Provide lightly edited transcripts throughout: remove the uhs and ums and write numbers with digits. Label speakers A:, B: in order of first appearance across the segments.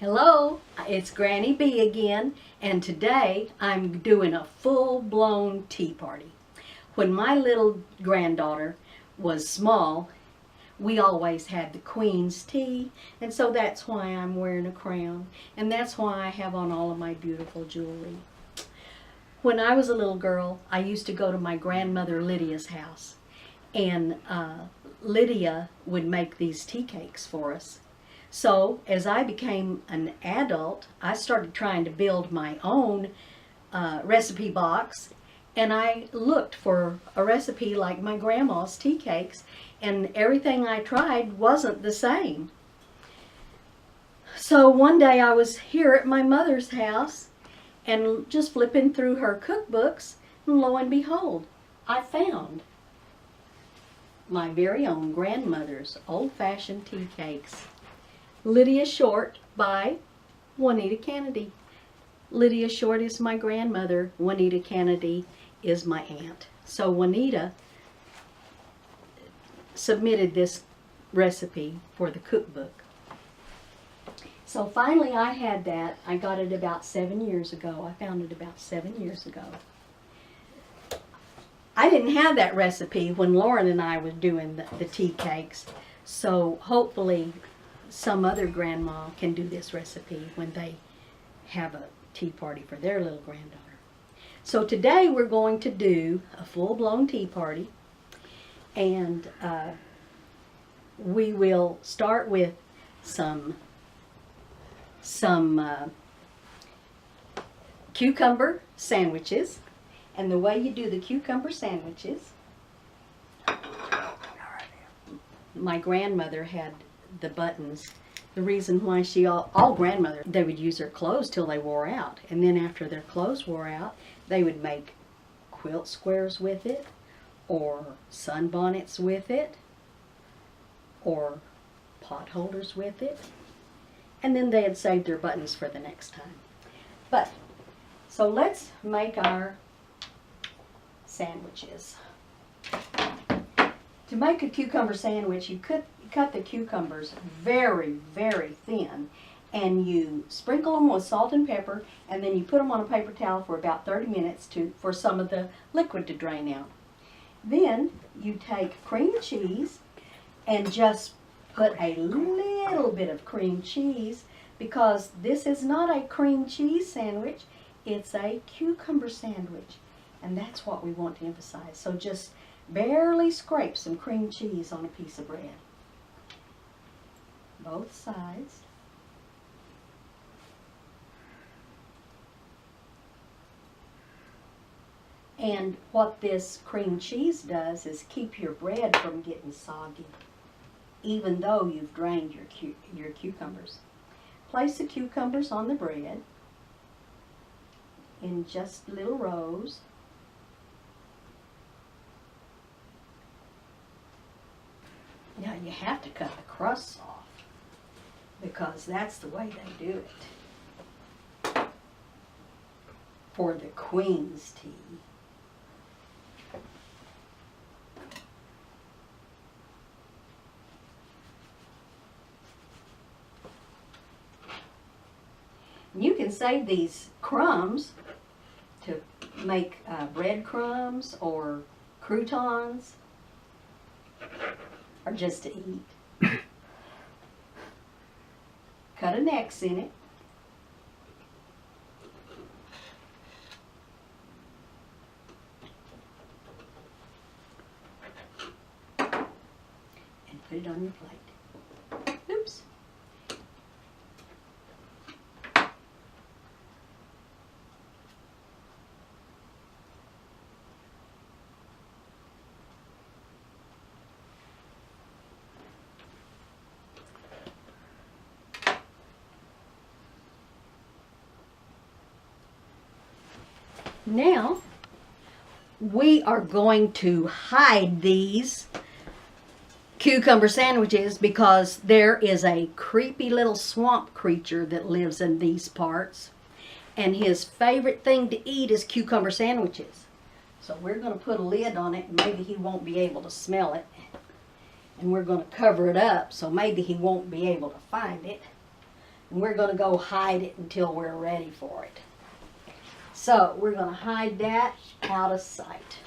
A: Hello, it's Granny B again, and today I'm doing a full-blown tea party. When my little granddaughter was small, we always had the Queen's tea, and so that's why I'm wearing a crown, and that's why I have on all of my beautiful jewelry. When I was a little girl, I used to go to my grandmother Lydia's house, and Lydia would make these tea cakes for us. So as I became an adult, I started trying to build my own recipe box, and I looked for a recipe like my grandma's tea cakes, and everything I tried wasn't the same. So one day I was here at my mother's house and just flipping through her cookbooks, and lo and behold, I found my very own grandmother's old-fashioned tea cakes. Lydia Short by Juanita Kennedy. Lydia Short is my grandmother. Juanita Kennedy is my aunt. So Juanita submitted this recipe for the cookbook. So finally I had that. I got it about 7 years ago. I found it about 7 years ago. I didn't have that recipe when Lauren and I were doing the tea cakes. So hopefully some other grandma can do this recipe when they have a tea party for their little granddaughter. So today we're going to do a full-blown tea party, and we will start with some cucumber sandwiches. And the way you do the cucumber sandwiches, my grandmother had the buttons. The reason why all grandmothers, they would use their clothes till they wore out, and then after their clothes wore out, they would make quilt squares with it, or sunbonnets with it, or pot holders with it, and then they had saved their buttons for the next time. So let's make our sandwiches. To make a cucumber sandwich, you cut the cucumbers very, very thin, and you sprinkle them with salt and pepper, and then you put them on a paper towel for about 30 minutes for some of the liquid to drain out. Then you take cream cheese and just put a little bit of cream cheese, because this is not a cream cheese sandwich, it's a cucumber sandwich, and that's what we want to emphasize. So just barely scrape some cream cheese on a piece of bread. Both sides. And what this cream cheese does is keep your bread from getting soggy, even though you've drained your cucumbers. Place the cucumbers on the bread in just little rows. Now you have to cut the crusts off, because that's the way they do it for the Queen's tea. You can save these crumbs to make breadcrumbs or croutons, or just to eat. Cut an X in it. And put it on your plate. Oops. Now, we are going to hide these cucumber sandwiches, because there is a creepy little swamp creature that lives in these parts, and his favorite thing to eat is cucumber sandwiches. So we're going to put a lid on it, and maybe he won't be able to smell it. And we're going to cover it up, so maybe he won't be able to find it. And we're going to go hide it until we're ready for it. So we're going to hide that out of sight.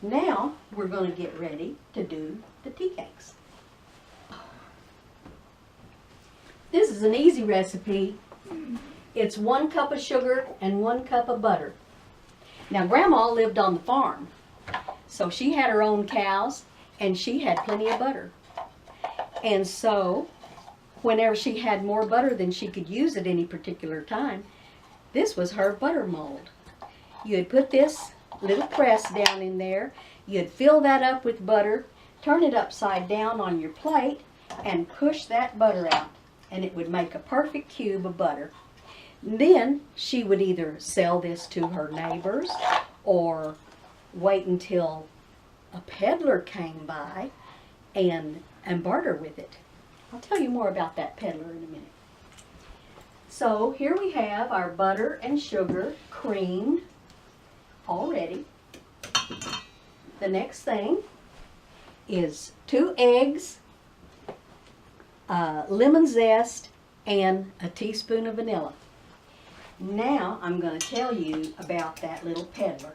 A: Now we're going to get ready to do the tea cakes. This is an easy recipe. It's 1 cup of sugar and 1 cup of butter. Now Grandma lived on the farm, so she had her own cows and she had plenty of butter. And so whenever she had more butter than she could use at any particular time, this was her butter mold. You'd put this little press down in there, you'd fill that up with butter, turn it upside down on your plate, and push that butter out, and it would make a perfect cube of butter. Then she would either sell this to her neighbors or wait until a peddler came by and barter with it. I'll tell you more about that peddler in a minute. So here we have our butter and sugar creamed already. The next thing is 2 eggs, lemon zest, and a teaspoon of vanilla. Now I'm going to tell you about that little peddler.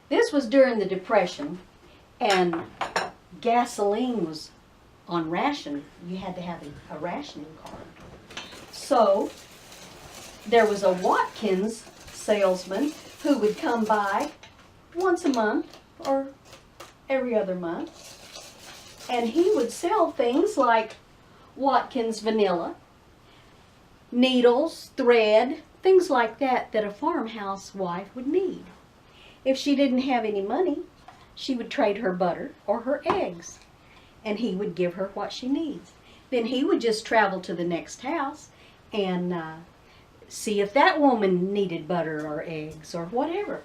A: This was during the Depression, and gasoline was on ration. You had to have a rationing card. So there was a Watkins salesman who would come by once a month or every other month, and he would sell things like Watkins vanilla, needles, thread, things like that that a farmhouse wife would need. If she didn't have any money, she would trade her butter or her eggs, and he would give her what she needs. Then he would just travel to the next house and see if that woman needed butter or eggs or whatever.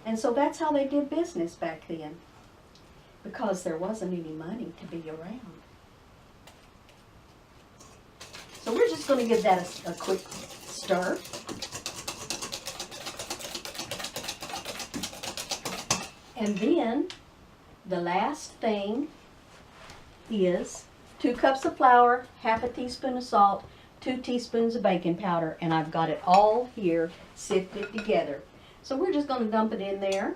A: And so that's how they did business back then, because there wasn't any money to be around. So we're just going to give that a quick stir. And then the last thing is 2 cups of flour, half a teaspoon of salt, 2 teaspoons of baking powder, and I've got it all here sifted together. So we're just going to dump it in there.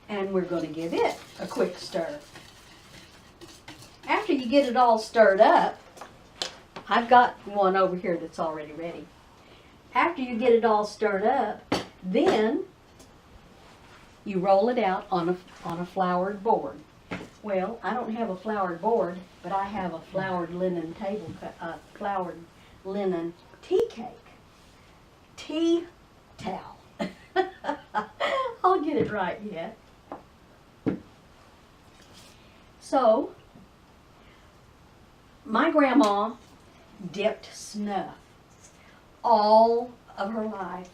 A: And we're going to give it a quick stir. After you get it all stirred up, I've got one over here that's already ready. After you get it all stirred up, then you roll it out on a floured board. Well, I don't have a floured board, but I have a floured linen floured linen tea cake. Tea towel. I'll get it right yet. So, my grandma dipped snuff all of her life.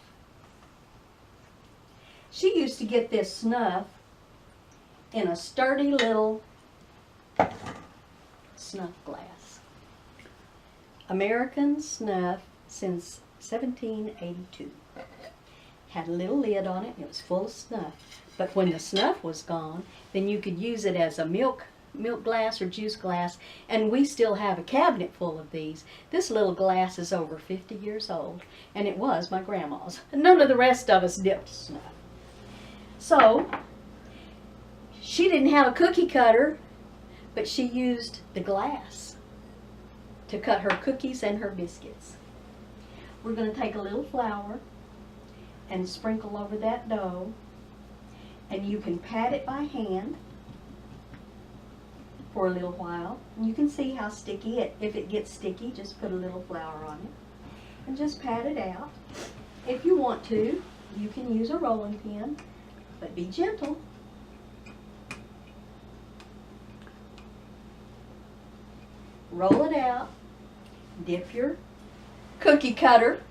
A: She used to get this snuff in a sturdy little snuff glass. American snuff since 1782. Had a little lid on it and it was full of snuff. But when the snuff was gone, then you could use it as a milk glass or juice glass, and we still have a cabinet full of these. This little glass is over 50 years old, and it was my grandma's. None of the rest of us dipped snuff. So, she didn't have a cookie cutter, but she used the glass to cut her cookies and her biscuits. We're going to take a little flour and sprinkle over that dough, and you can pat it by hand for a little while. And you can see how sticky if it gets sticky, just put a little flour on it and just pat it out. If you want to, you can use a rolling pin, but be gentle. Roll it out, dip your cookie cutter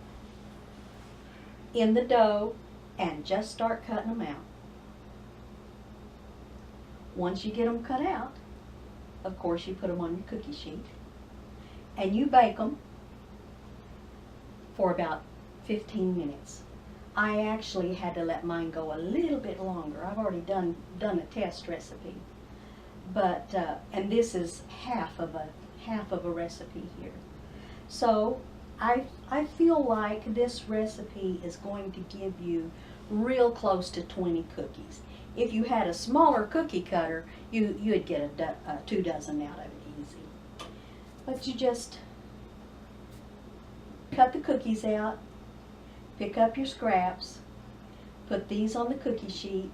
A: in the dough, and just start cutting them out. Once you get them cut out, of course you put them on your cookie sheet, and you bake them for about 15 minutes. I actually had to let mine go a little bit longer. I've already done a test recipe, but and this is half of a recipe here. So I feel like this recipe is going to give you real close to 20 cookies. If you had a smaller cookie cutter, you'd get a 2 dozen out of it easy. But you just cut the cookies out, pick up your scraps, put these on the cookie sheet,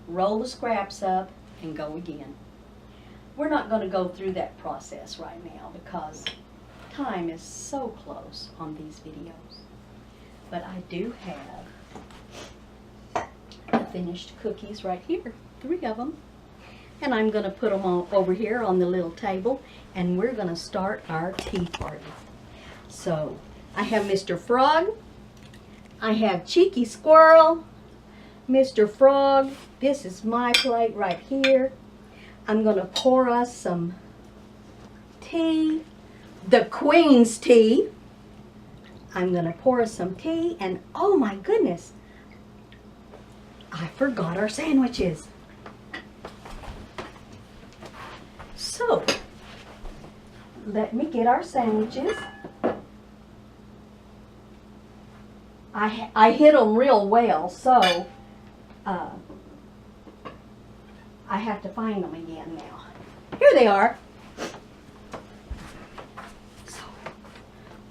A: roll the scraps up, and go again. We're not going to go through that process right now because time is so close on these videos. But I do have the finished cookies right here, 3 of them. And I'm going to put them over here on the little table, and we're going to start our tea party. So I have Mr. Frog, I have Cheeky Squirrel, Mr. Frog, this is my plate right here. I'm going to pour us some tea, the Queen's tea. I'm going to pour us some tea, and oh my goodness, I forgot our sandwiches. So, let me get our sandwiches. I hit them real well, so I have to find them again now. Here they are. So,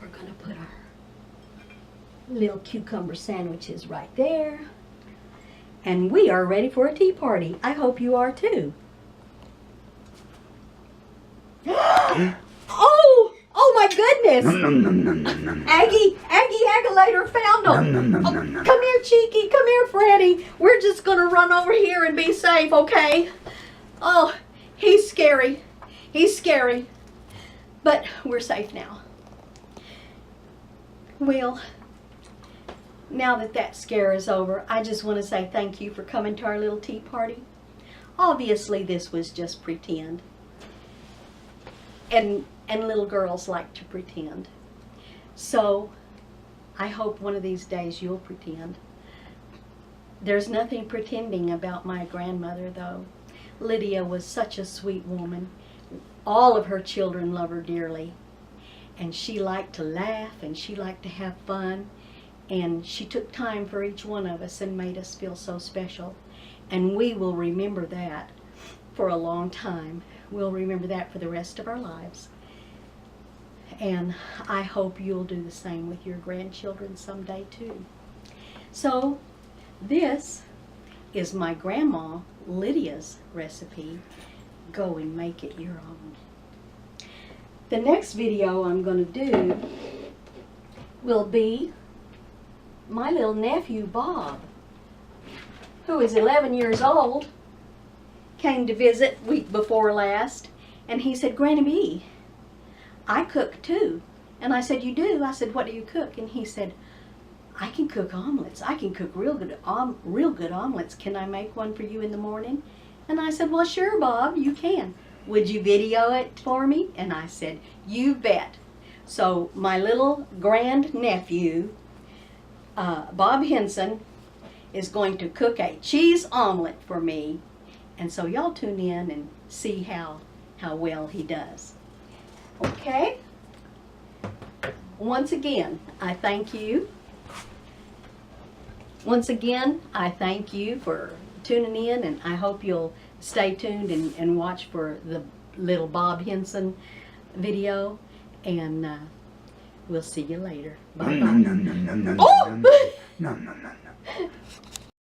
A: we're going to put our little cucumber sandwiches right there. And we are ready for a tea party. I hope you are too. Oh my goodness! Aggie Agulator found them. Oh, come here, Cheeky. Come here, Freddy. We're just gonna run over here and be safe, okay? Oh, he's scary. He's scary. But we're safe now. Well, now that that scare is over, I just want to say thank you for coming to our little tea party. Obviously, this was just pretend. And little girls like to pretend. So, I hope one of these days you'll pretend. There's nothing pretending about my grandmother, though. Lydia was such a sweet woman. All of her children love her dearly. And she liked to laugh, and she liked to have fun. And she took time for each one of us and made us feel so special. And we will remember that for a long time. We'll remember that for the rest of our lives. And I hope you'll do the same with your grandchildren someday too. So this is my grandma Lydia's recipe. Go and make it your own. The next video I'm going to do will be my little nephew Bob, who is 11 years old, came to visit week before last, and he said, Granny B, I cook too. And I said, you do? I said, what do you cook? And he said, I can cook omelets. I can cook real good omelets. Can I make one for you in the morning? And I said, well, sure, Bob, you can. Would you video it for me? And I said, you bet. So my little grandnephew, Bob Henson, is going to cook a cheese omelet for me. And so y'all tune in and see how well he does. Okay? Once again, I thank you. Once again, I thank you for tuning in, and I hope you'll stay tuned and watch for the little Bob Henson video, and we'll see you later. Bye-bye. Oh!